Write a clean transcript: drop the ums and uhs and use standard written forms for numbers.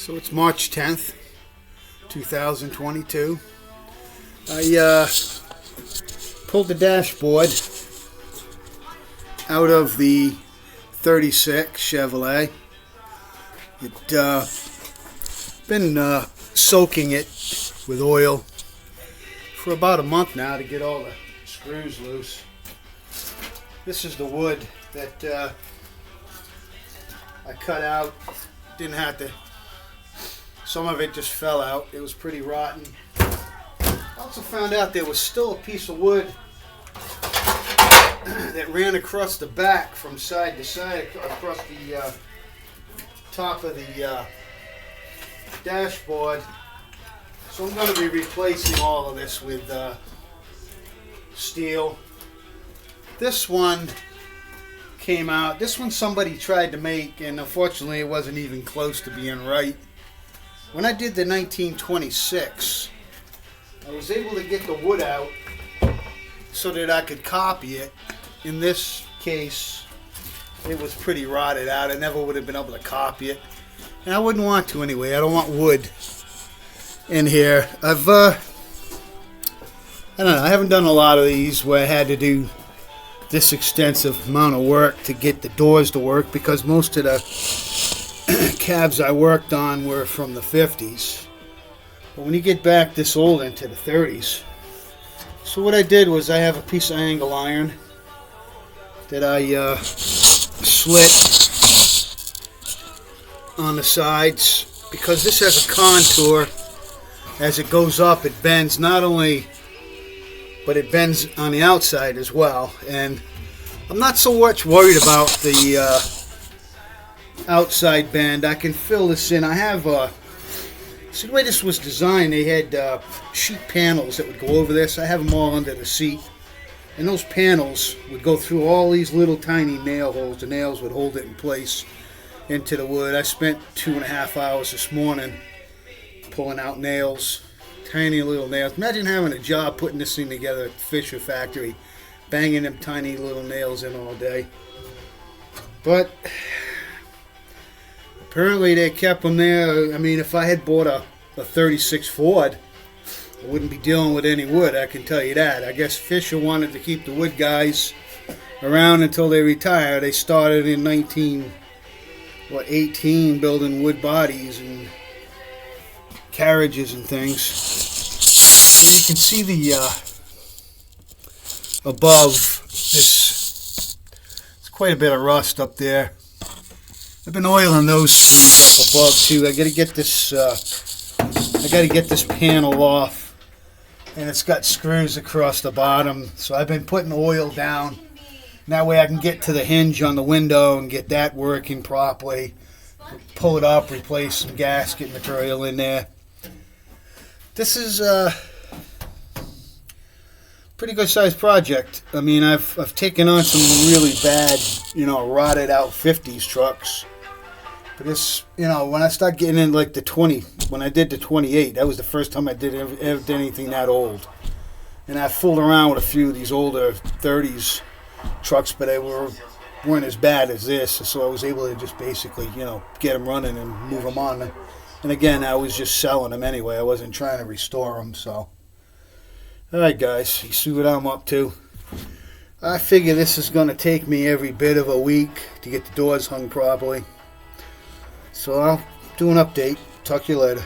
So it's March 10th, 2022. I pulled the dashboard out of the 36 Chevrolet. It been soaking it with oil for about a month now to get all the screws loose. This is the wood that I cut out. Didn't have to. Some of it just fell out. It was pretty rotten. I also found out there was still a piece of wood that ran across the back from side to side, across the top of the dashboard. So I'm going to be replacing all of this with steel. This one came out. This one somebody tried to make, and unfortunately it wasn't even close to being right. When I did the 1926, I was able to get the wood out so that I could copy it. In this case, it was pretty rotted out. I never would have been able to copy it. And I wouldn't want to anyway. I don't want wood in here. I don't know, I haven't done a lot of these where I had to do this extensive amount of work to get the doors to work, because most of the cabs I worked on were from the 50s. But when you get back this old into the 30s, so what I did was I have a piece of angle iron that I slit on the sides, because this has a contour. As it goes up, it bends not only, but it bends on the outside as well. And I'm not so much worried about the outside bend. I can fill this in. I have see the way this was designed, they had sheet panels that would go over this. I have them all under the seat, and those panels would go through all these little tiny nail holes. The nails would hold it in place into the wood. I spent 2.5 hours this morning pulling out nails, tiny little nails. Imagine having a job putting this thing together at the Fisher factory, banging them tiny little nails in all day. But apparently they kept them there. I mean, if I had bought a 36 Ford, I wouldn't be dealing with any wood, I can tell you that. I guess Fisher wanted to keep the wood guys around until they retire. They started in 1918 building wood bodies and carriages and things. And you can see the above this. It's quite a bit of rust up there. I've been oiling those screws up above too. I got to get this. I got to get this panel off, and it's got screws across the bottom. So I've been putting oil down. And that way I can get to the hinge on the window and get that working properly. Pull it up, replace some gasket material in there. This is a pretty good sized project. I mean, I've taken on some really bad, rotted out 50s trucks. But this, when I start getting in like the 20, when I did the 28, that was the first time I ever did anything that old. And I fooled around with a few of these older 30s trucks, but they weren't as bad as this. So I was able to just basically, get them running and move them on. And again, I was just selling them anyway. I wasn't trying to restore them. So, all right, guys, you see what I'm up to. I figure this is going to take me every bit of a week to get the doors hung properly. So I'll do an update. Talk to you later.